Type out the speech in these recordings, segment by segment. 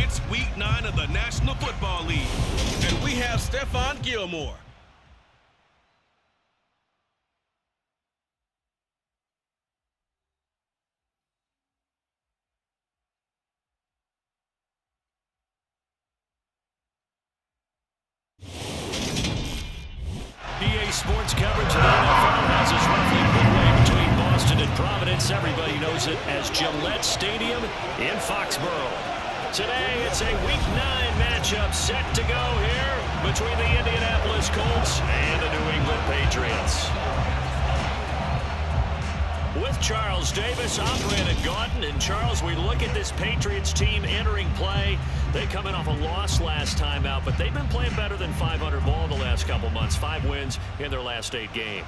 It's Week 9 of the National Football League, and we have Stephon Gilmore. EA Sports coverage of the NFL has us roughly midway between Boston and Providence. Everybody knows it as Gillette Stadium in Foxborough. Today, it's a Week 9 matchup set to go here between the Indianapolis Colts and the New England Patriots. With Charles Davis, I'm Brandon Gaudin. And Charles, we look at this Patriots team entering play. They come in off a loss last time out, but they've been playing better than 500 ball the last couple months. 5 wins in their last 8 games.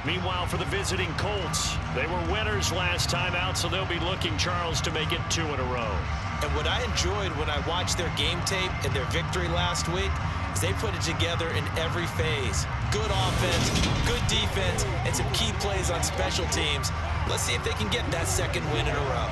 Meanwhile, for the visiting Colts, they were winners last time out, so they'll be looking, Charles, to make it 2 in a row. And what I enjoyed when I watched their game tape and their victory last week is they put it together in every phase. Good offense, good defense, and some key plays on special teams. Let's see if they can get that 2nd win in a row.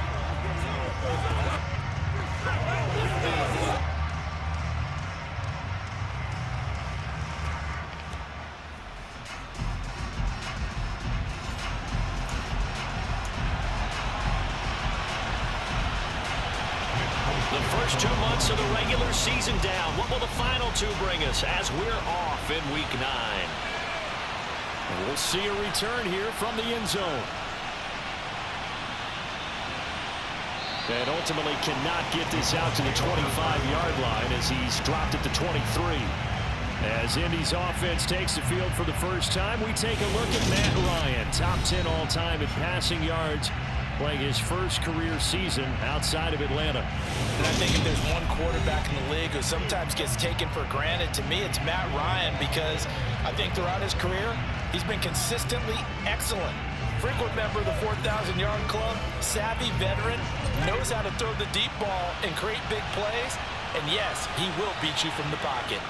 First 2 months of the regular season down. What will the final 2 bring us as we're off in Week 9? And we'll see a return here from the end zone. And ultimately cannot get this out to the 25-yard line as he's dropped at the 23. As Indy's offense takes the field for the first time, we take a look at Matt Ryan, top 10 all-time in passing yards, playing his first career season outside of Atlanta. And I think if there's one quarterback in the league who sometimes gets taken for granted, to me it's Matt Ryan, because I think throughout his career, he's been consistently excellent. Frequent member of the 4,000-yard club, savvy veteran, knows how to throw the deep ball and create big plays, and yes, he will beat you from the pocket.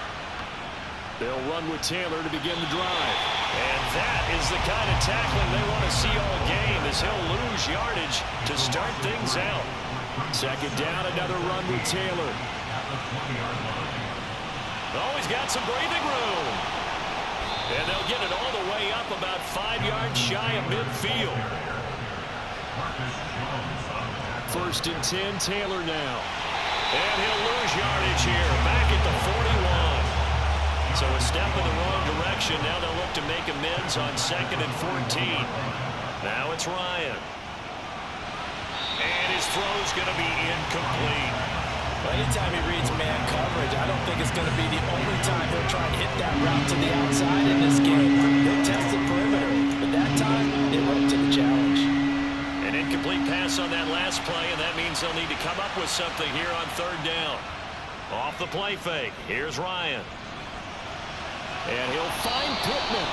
They'll run with Taylor to begin the drive. And that is the kind of tackling they want to see all game, as he'll lose yardage to start things out. 2nd down, another run with Taylor. Oh, he's got some breathing room. And they'll get it all the way up about 5 yards shy of midfield. 1st and 10, Taylor now. And he'll lose yardage here, back at the 41. So a step in the wrong direction. Now they'll look to make amends on 2nd and 14. Now it's Ryan. And his throw's going to be incomplete. Well, anytime he reads man coverage, I don't think it's going to be the only time he'll try and hit that route to the outside in this game. He'll test the perimeter, but that time, they were up to the challenge. An incomplete pass on that last play, and that means they'll need to come up with something here on 3rd down. Off the play fake, here's Ryan. And he'll find Pittman.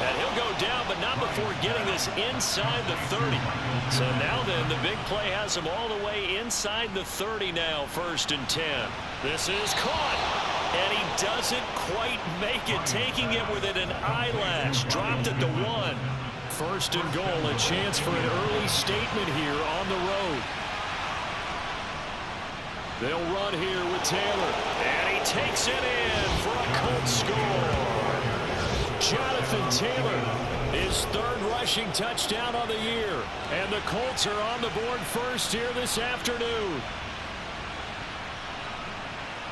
And he'll go down, but not before getting this inside the 30. So now then, the big play has him all the way inside the 30 now, 1st and 10. This is caught. And he doesn't quite make it, taking it within an eyelash. Dropped at the 1. 1st and goal, a chance for an early statement here on the road. They'll run here with Taylor. And he takes it in for a Colts score. Jonathan Taylor, his 3rd rushing touchdown on the year. And the Colts are on the board first here this afternoon.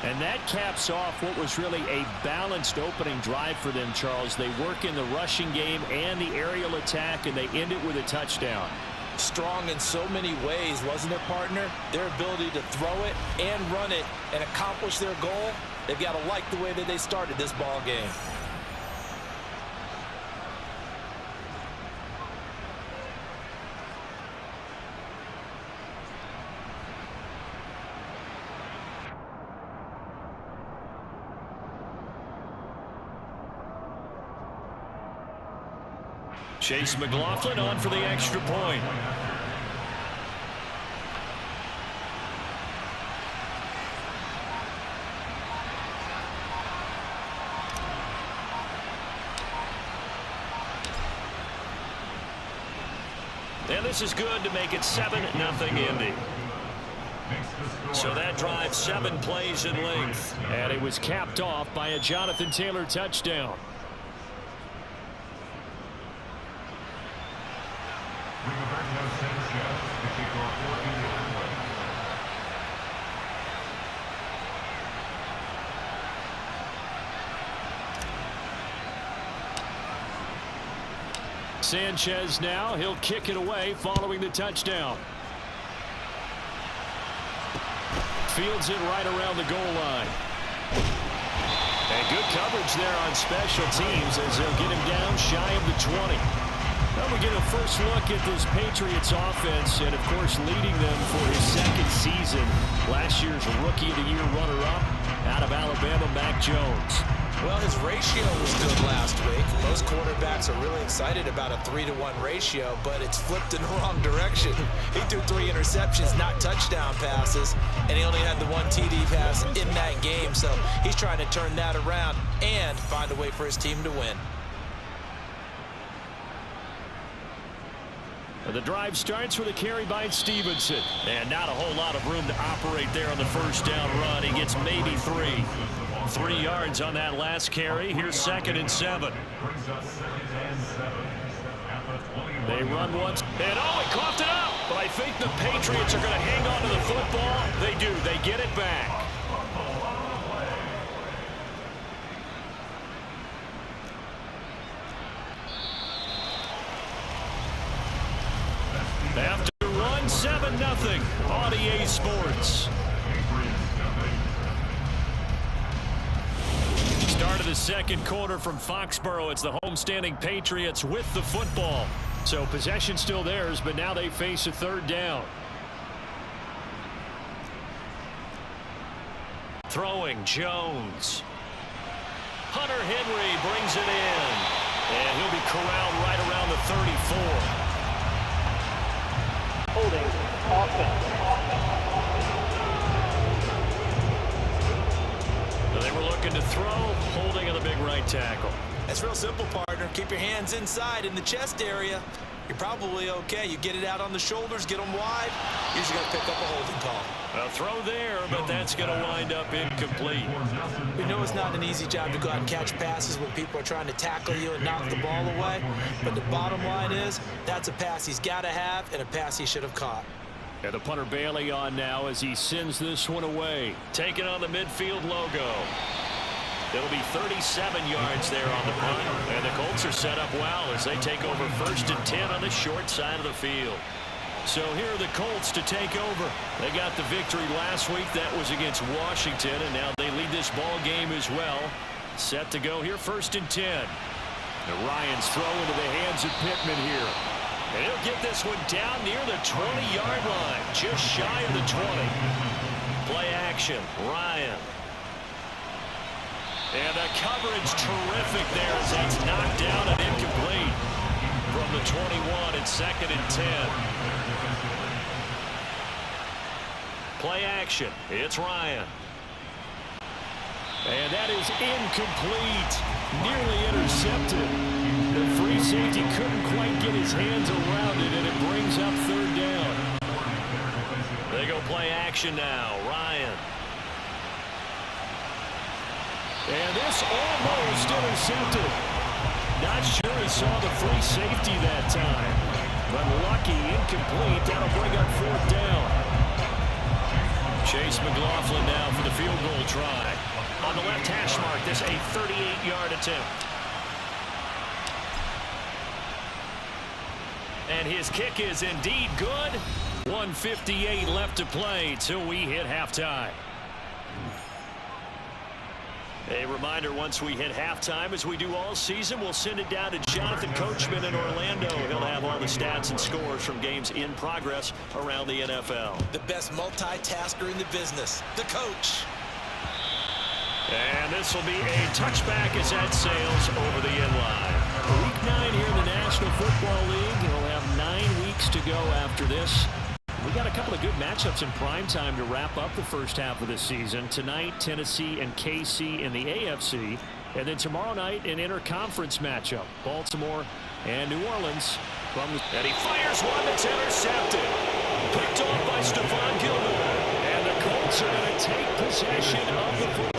And that caps off what was really a balanced opening drive for them, Charles. They work in the rushing game and the aerial attack, and they end it with a touchdown. Strong in so many ways, wasn't it, partner? Their ability to throw it and run it and accomplish their goal, they've got to like the way that they started this ball game. Chase McLaughlin on for the extra point. And this is good to make it 7-0 Indy. So that drive 7 plays in length. And it was capped off by a Jonathan Taylor touchdown. Sanchez now, he'll kick it away following the touchdown. Fields it right around the goal line. And good coverage there on special teams as they'll get him down shy of the 20. Now we get a first look at this Patriots offense, and of course leading them for his second season. Last year's Rookie of the Year runner-up out of Alabama, Mac Jones. Well, his ratio was good last week. Most quarterbacks are really excited about a 3-to-1 ratio, but it's flipped in the wrong direction. He threw 3 interceptions, not touchdown passes, and he only had the 1 TD pass in that game. So he's trying to turn that around and find a way for his team to win. The drive starts with a carry by Stevenson. And not a whole lot of room to operate there on the first down run. He gets maybe 3. 3 yards on that last carry. Here's 2nd and 7. They run once. And he coughed it up. But I think the Patriots are going to hang on to the football. They do. They get it back. After run 7-0 on EA Sports. Start of the second quarter from Foxborough. It's the homestanding Patriots with the football. So possession still theirs, but now they face a 3rd down. Throwing Jones. Hunter Henry brings it in. And he'll be corralled right around the 34. Holding offense. They were looking to throw, holding on the big right tackle. That's real simple, partner. Keep your hands inside in the chest area. You're probably okay. You get it out on the shoulders, get them wide. Usually got to pick up a holding call. A throw there, but that's going to wind up incomplete. We know it's not an easy job to go out and catch passes when people are trying to tackle you and knock the ball away. But the bottom line is, that's a pass he's got to have and a pass he should have caught. And the punter Bailey on now as he sends this one away. Taking on the midfield logo. It'll be 37 yards there on the punt. And the Colts are set up well as they take over 1st and 10 on the short side of the field. So here are the Colts to take over. They got the victory last week. That was against Washington, and now they lead this ball game as well. Set to go here, 1st and 10. And Ryan's throw into the hands of Pittman here. And he'll get this one down near the 20-yard line, just shy of the 20. Play action, Ryan. And the coverage terrific there as that's knocked down and incomplete from the 21 and 2nd and 10. Play action. It's Ryan. And that is incomplete. Nearly intercepted. The free safety couldn't quite get his hands around it, and it brings up 3rd down. They go play action now. Ryan. And this almost intercepted. Not sure he saw the free safety that time. But lucky, incomplete. That'll bring up 4th down. Chase McLaughlin now for the field goal try. On the left hash mark, this a 38-yard attempt. And his kick is indeed good. 1:58 left to play till we hit halftime. A reminder, once we hit halftime, as we do all season, we'll send it down to Jonathan Coachman in Orlando. He'll have all the stats and scores from games in progress around the NFL. The best multitasker in the business, the coach. And this will be a touchback as that sails over the end line. Week 9 here in the National Football League. He'll have 9 weeks to go after this. We got a couple of good matchups in prime time to wrap up the first half of the season. Tonight, Tennessee and KC in the AFC. And then tomorrow night, an interconference matchup. Baltimore and New Orleans. And he fires one that's intercepted. Picked off by Stephon Gilmore. Colts are going to take possession of the football.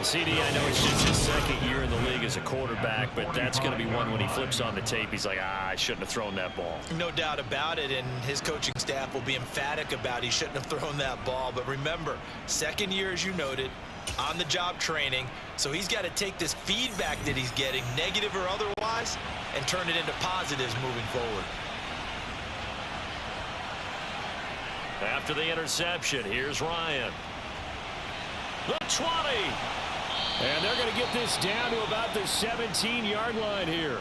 CD, I know it's just his second year in the league as a quarterback, but that's going to be one when he flips on the tape. He's like, I shouldn't have thrown that ball. No doubt about it, and his coaching staff will be emphatic about he shouldn't have thrown that ball. But remember, second year, as you noted, on-the-job training, so he's got to take this feedback that he's getting, negative or otherwise, and turn it into positives moving forward. After the interception, here's Ryan. The 20. And they're going to get this down to about the 17-yard line here.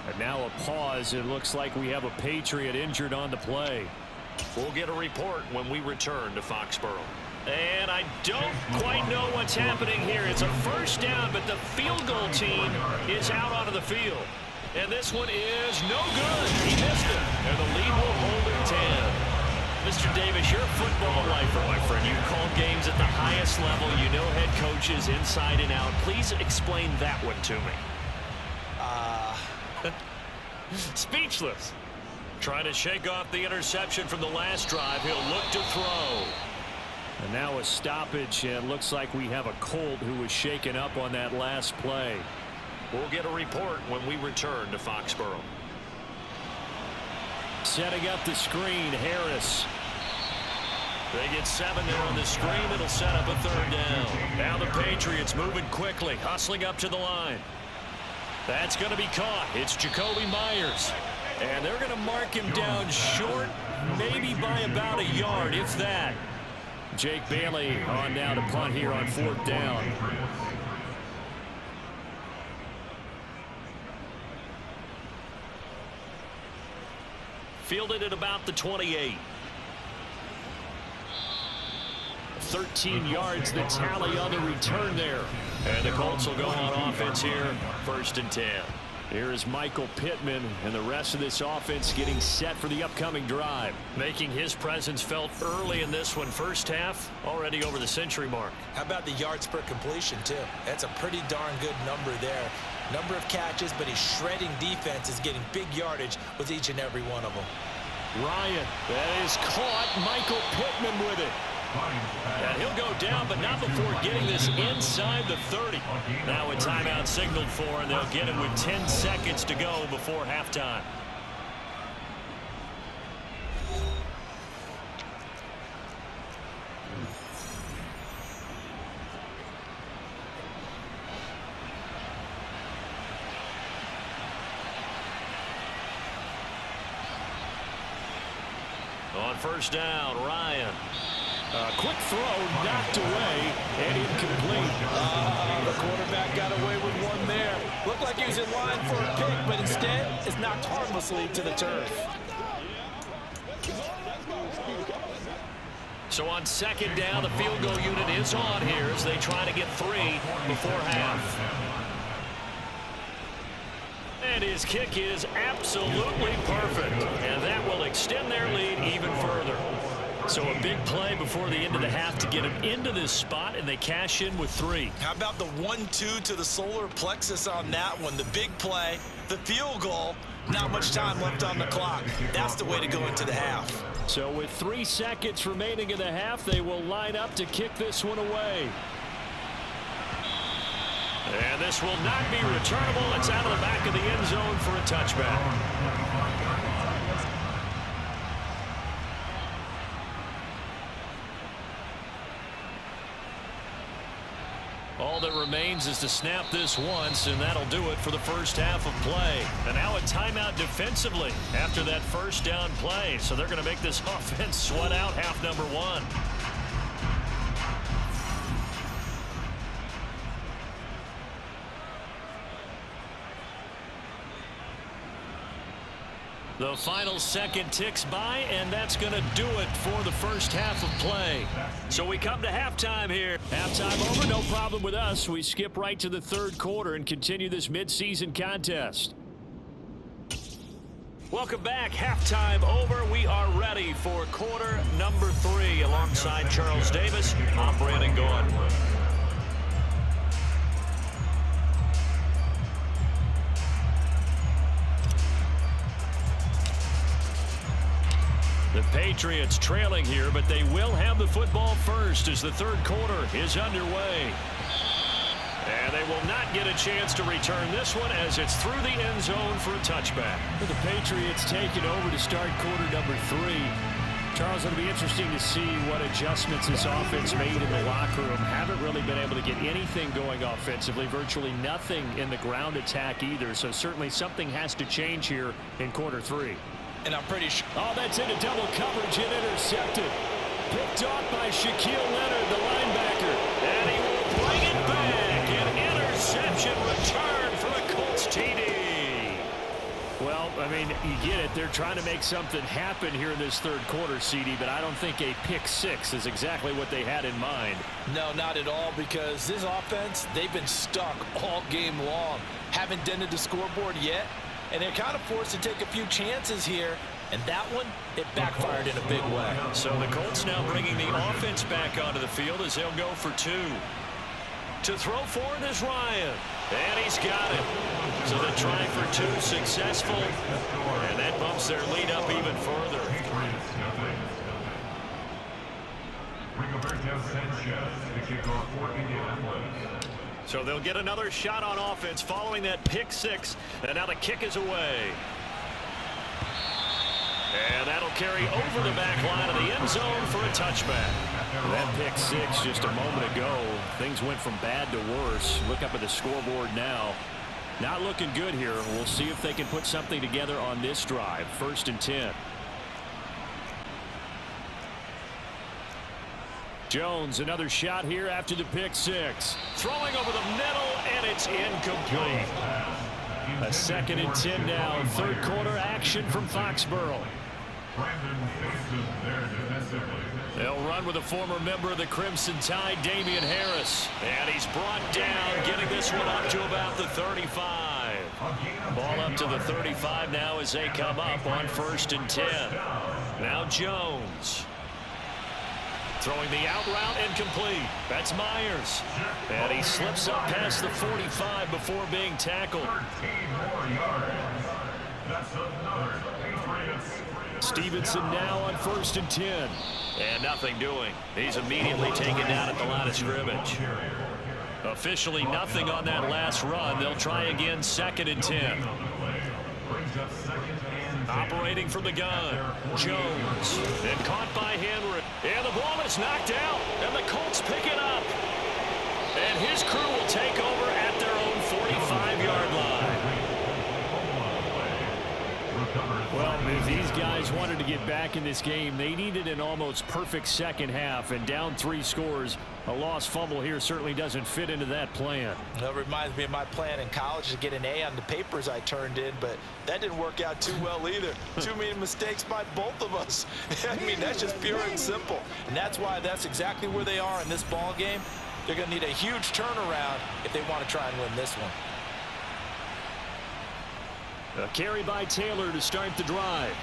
And now a pause. It looks like we have a Patriot injured on the play. We'll get a report when we return to Foxborough. And I don't quite know what's happening here. It's a first down, but the field goal team is out onto the field. And this one is no good. He missed it. And the lead will hold at 10. Mr. Davis, you're a football lifer, my friend. You call games at the highest level. You know head coaches inside and out. Please explain that one to me. Speechless. Trying to shake off the interception from the last drive. He'll look to throw. And now a stoppage, and looks like we have a Colt who was shaken up on that last play. We'll get a report when we return to Foxborough. Setting up the screen, Harris. They get 7 there on the screen. It'll set up a third down. Now the Patriots moving quickly, hustling up to the line. That's going to be caught. It's Jacoby Myers. And they're going to mark him down short, maybe by about a yard, if that. Jake Bailey on now to punt here on 4th down. Fielded at about the 28. 13 yards the tally on the return there. And the Colts will go on offense here, 1st and 10. Here is Michael Pittman and the rest of this offense getting set for the upcoming drive. Making his presence felt early in this one. First half already over the century mark. How about the yards per completion, too? That's a pretty darn good number there. Number of catches, but he's shredding defense, is getting big yardage with each and every one of them. Ryan, that is caught. Michael Pittman with it. And he'll go down, but not before getting this inside the 30. Now a timeout signaled for, and they'll get it with 10 seconds to go before halftime. On first down, Ryan. Quick throw, knocked away, and incomplete. The quarterback got away with one there. Looked like he was in line for a pick, but instead is knocked harmlessly to the turf. So on 2nd down, the field goal unit is on here as they try to get 3 before half. And his kick is absolutely perfect. And that will extend their lead even further. So a big play before the end of the half to get them into this spot, and they cash in with 3. How about the 1-2 to the solar plexus on that one? The big play, the field goal, not much time left on the clock. That's the way to go into the half. So with 3 seconds remaining in the half, they will line up to kick this one away. And this will not be returnable. It's out of the back of the end zone for a touchback. All that remains is to snap this once, and that'll do it for the first half of play. And now a timeout defensively after that first down play. So they're going to make this offense sweat out half number 1. The final second ticks by, and that's going to do it for the first half of play. So we come to halftime here. Halftime over, no problem with us. We skip right to the 3rd quarter and continue this midseason contest. Welcome back. Halftime over. We are ready for quarter number 3 alongside Charles Davis. I'm Brandon Gaughan. The Patriots trailing here, but they will have the football first as the third quarter is underway. And they will not get a chance to return this one as it's through the end zone for a touchback. The Patriots taking over to start quarter number 3. Charles, it'll be interesting to see what adjustments this offense made in the locker room. Haven't really been able to get anything going offensively, virtually nothing in the ground attack either. So certainly something has to change here in quarter 3. And I'm pretty sure. Oh, that's into double coverage and intercepted. Picked off by Shaquille Leonard, the linebacker. And he will bring it back. An interception return for the Colts TD. Well, I mean, you get it. They're trying to make something happen here in this third quarter, CD, but I don't think a pick six is exactly what they had in mind. No, not at all, because this offense, they've been stuck all game long. Haven't dented the scoreboard yet, and they're kind of forced to take a few chances here, and that one, it backfired in a big way. So the Colts now bringing the offense back onto the field as they'll go for 2. To throw for it is Ryan. And he's got it. So they're trying for 2 successful. And that bumps their lead up even further. So they'll get another shot on offense following that pick 6. And now the kick is away. And that'll carry over the back line of the end zone for a touchback. That pick 6 just a moment ago. Things went from bad to worse. Look up at the scoreboard now. Not looking good here. We'll see if they can put something together on this drive. 1st and 10. Jones, another shot here after the pick 6. Throwing over the middle, and it's incomplete. A 2nd and 10 now. Third quarter action from Foxborough. They'll run with a former member of the Crimson Tide, Damian Harris. And he's brought down, getting this one up to about the 35. Ball up to the 35 now as they come up on 1st and 10. Now Jones. Throwing the out route incomplete. That's Myers. And he slips up past the 45 before being tackled. Stevenson now on 1st and 10. And nothing doing. He's immediately taken down at the line of scrimmage. Officially nothing on that last run. They'll try again 2nd and 10. Operating from the gun, Jones. And caught by Henry. And the ball is knocked out. And the Colts pick it up. And his crew will take over at their own 45-yard line. Well, if these guys wanted to get back in this game, they needed an almost perfect second half. And down 3 scores, a lost fumble here certainly doesn't fit into that plan. That reminds me of my plan in college to get an A on the papers I turned in, but that didn't work out too well either. Too many mistakes by both of us. I mean, that's just pure and simple. And that's why that's exactly where they are in this ball game. They're going to need a huge turnaround if they want to try and win this one. A carry by Taylor to start the drive.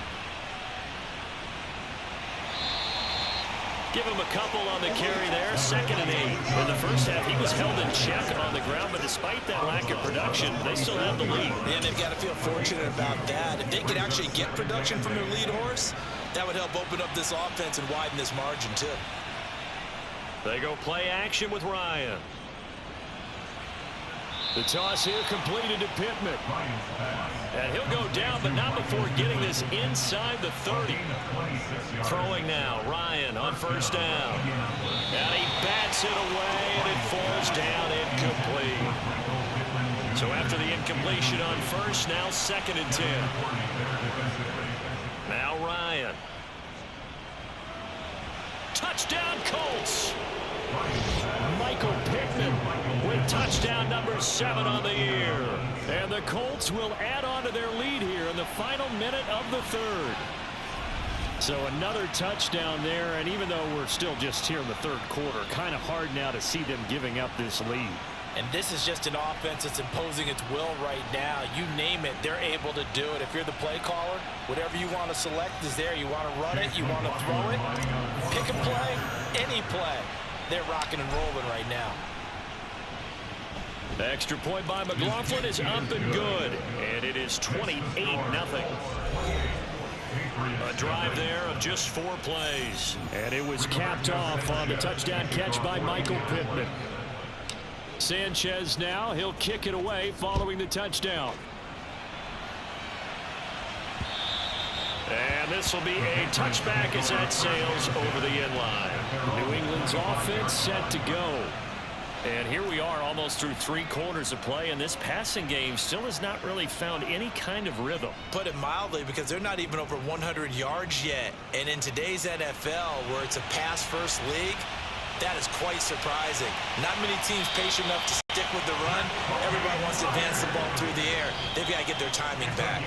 Give him a couple on the carry there. 2nd and 8. In the first half, he was held in check on the ground, but despite that lack of production, they still have the lead. And they've got to feel fortunate about that. If they could actually get production from their lead horse, that would help open up this offense and widen this margin too. They go play action with Ryan. The toss here completed to Pittman. And he'll go down, but not before getting this inside the 30. Throwing now, Ryan on 1st down. And he bats it away, and it falls down incomplete. So after the incompletion on 1st, now 2nd and 10. Now Ryan. Touchdown Colts. Michael Pittman with touchdown number 7 on the year. And the Colts will add on to their lead here in the final minute of the 3rd. So another touchdown there, and even though we're still just here in the 3rd quarter, kind of hard now to see them giving up this lead. And this is just an offense that's imposing its will right now. You name it, they're able to do it. If you're the play caller, whatever you want to select is there. You want to run it, you want to throw it, pick a play, any play. They're rocking and rolling right now. The extra point by McLaughlin is up and good. And it is 28-0. A drive there of just 4 plays. And it was capped off on the touchdown catch by Michael Pittman. Sanchez now, he'll kick it away following the touchdown. And this will be a touchback as that sails over the end line. New England's offense set to go. And here we are almost through 3 quarters of play, and this passing game still has not really found any kind of rhythm. Put it mildly, because they're not even over 100 yards yet. And in today's NFL, where it's a pass-first league, that is quite surprising. Not many teams patient enough to stick with the run. Everybody wants to advance the ball through the air. They've got to get their timing back.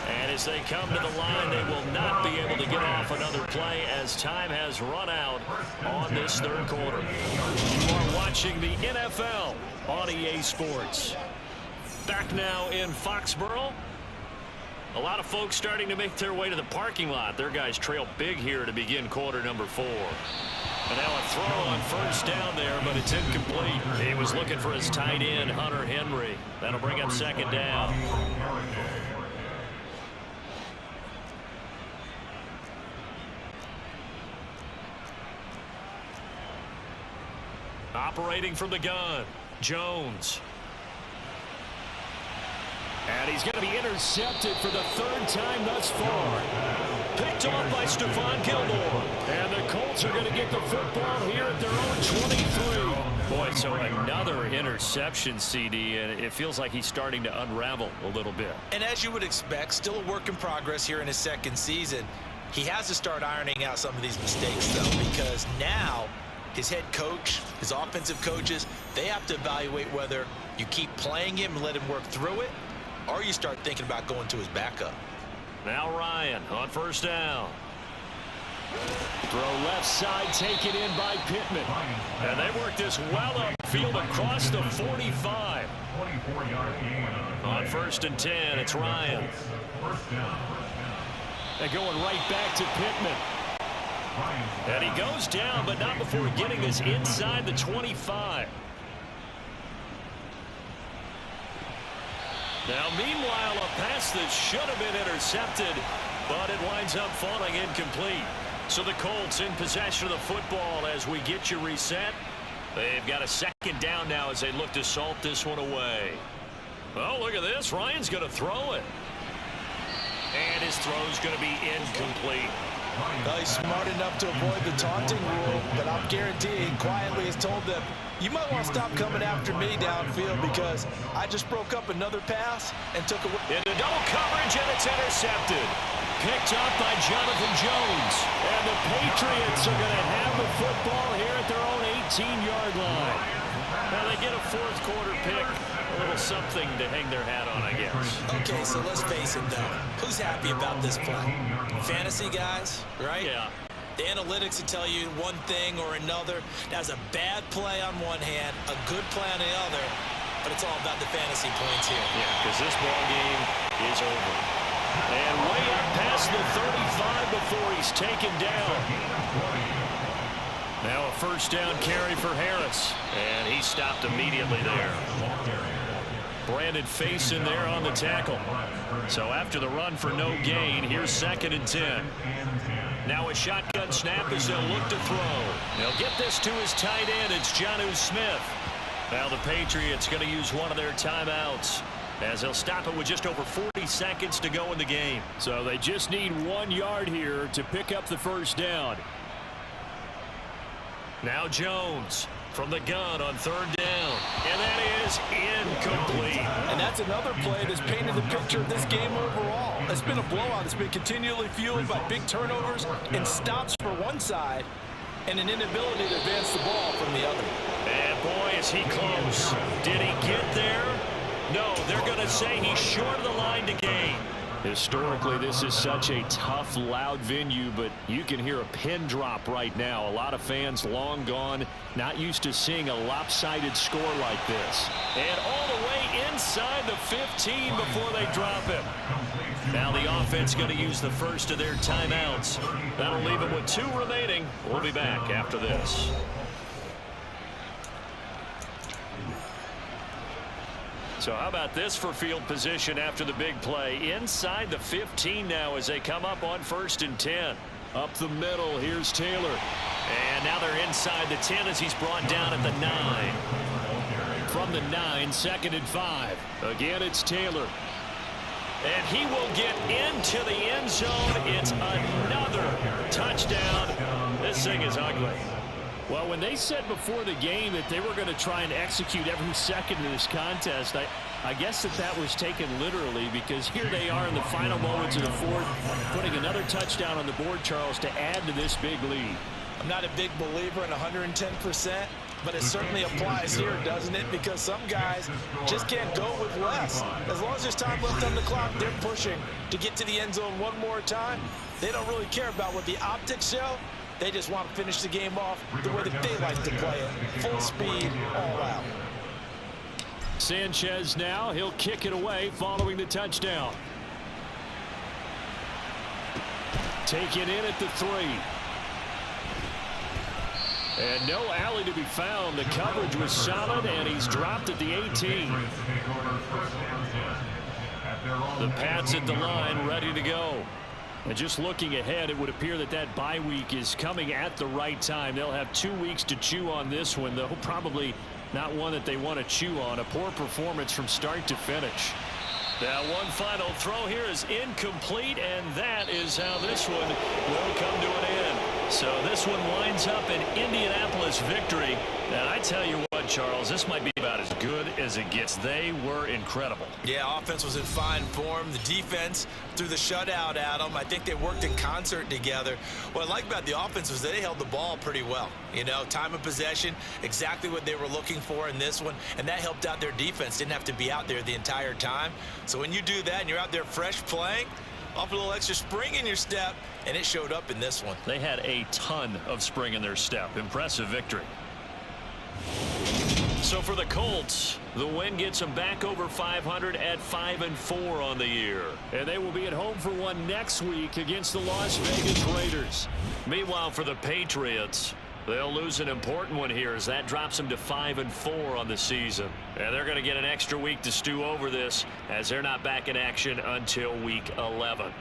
And as they come to the line, they will not be able to get off another play as time has run out on this 3rd quarter. You are watching the NFL on EA Sports. Back now in Foxborough. A lot of folks starting to make their way to the parking lot. Their guys trail big here to begin quarter number 4. And now a throw on 1st down there, but it's incomplete. He was looking for his tight end, Hunter Henry. That'll bring up 2nd down. Operating from the gun, Jones. And he's going to be intercepted for the 3rd time thus far. Picked off by Stephon Gilmore. And the Colts are going to get the football here at their own 23. Boy, so another interception, CD, and it feels like he's starting to unravel a little bit. And as you would expect, still a work in progress here in his 2nd season. He has to start ironing out some of these mistakes, though, because now his head coach, his offensive coaches, they have to evaluate whether you keep playing him and let him work through it, or you start thinking about going to his backup. Now Ryan on 1st down. Throw left side, taken in by Pittman. And they work this well upfield across the 45. On 1st and 10, it's Ryan. They're going right back to Pittman. And he goes down, but not before getting this inside the 25. Now, meanwhile, a pass that should have been intercepted, but it winds up falling incomplete. So the Colts in possession of the football as we get you reset. They've got a 2nd down now as they look to salt this one away. Oh, look at this. Ryan's going to throw it. And his throw's going to be incomplete. Well, he's smart enough to avoid the taunting rule, but I'm guaranteeing quietly has told them, you might want to stop coming after me downfield because I just broke up another pass and took away. Into double coverage, and it's intercepted. Picked up by Jonathan Jones. And the Patriots are going to have the football here at their own 18-yard line. Now they get a 4th quarter pick. A little something to hang their hat on, I guess. Okay, so let's face it, though. Who's happy about this play? Fantasy guys, right? Yeah. The analytics will tell you one thing or another. That's a bad play on one hand, a good play on the other, but it's all about the fantasy points here. Yeah, because this ball game is over. And way up past the 35 before he's taken down. Now a 1st down carry for Harris, and he stopped immediately there. Brandon Face in there on the tackle. So after the run for no gain, here's 2nd and 10. Now a shotgun snap as they'll look to throw. They'll get this to his tight end. It's Jonnu Smith. Now the Patriots going to use one of their timeouts as they'll stop it with just over 40 seconds to go in the game. So they just need 1 yard here to pick up the 1st down. Now Jones from the gun on 3rd down. And that is incomplete. And that's another play that's painted the picture of this game overall. It's been a blowout. It's been continually fueled by big turnovers and stops for one side and an inability to advance the ball from the other. And boy, is he close. Did he get there? No, they're going to say he's short of the line to gain. Historically, this is such a tough, loud venue, but you can hear a pin drop right now. A lot of fans long gone, not used to seeing a lopsided score like this. And all the way inside the 15 before they drop him. Now the offense going to use the first of their timeouts. That'll leave them with 2 remaining. We'll be back after this. So how about this for field position after the big play? Inside the 15 now as they come up on 1st and 10. Up the middle, here's Taylor. And now they're inside the 10 as he's brought down at the 9. From the 9, 2nd and 5. Again, it's Taylor. And he will get into the end zone. It's another touchdown. This thing is ugly. Well, when they said before the game that they were going to try and execute every second of this contest, I guess that was taken literally, because here they are in the final moments of the 4th, putting another touchdown on the board, Charles, to add to this big lead. I'm not a big believer in 110%, but it certainly applies here, doesn't it? Because some guys just can't go with less. As long as there's time left on the clock, they're pushing to get to the end zone one more time. They don't really care about what the optics show. They just want to finish the game off the way that they like to play it. Full speed, all out. Sanchez now, he'll kick it away following the touchdown. Take it in at the 3. And no alley to be found. The coverage was solid, and he's dropped at the 18. The Pats at the line, ready to go. And just looking ahead, it would appear that bye week is coming at the right time. They'll have 2 weeks to chew on this one, though probably not one that they want to chew on. A poor performance from start to finish. Now one final throw here is incomplete, and that is how this one will come to an end. So this one winds up an Indianapolis victory. And I tell you what, Charles, this might be about as good as it gets. They were incredible. Yeah, offense was in fine form. The defense threw the shutout at them. I think they worked in concert together. What I like about the offense was that they held the ball pretty well. You know, time of possession, exactly what they were looking for in this one, and that helped out their defense. Didn't have to be out there the entire time. So when you do that and you're out there fresh playing, off a little extra spring in your step, and it showed up in this one. They had a ton of spring in their step. Impressive victory. So for the Colts, the win gets them back over 500 at 5-4 on the year. And they will be at home for one next week against the Las Vegas Raiders. Meanwhile, for the Patriots, they'll lose an important one here as that drops them to 5-4 on the season. And they're going to get an extra week to stew over this as they're not back in action until week 11.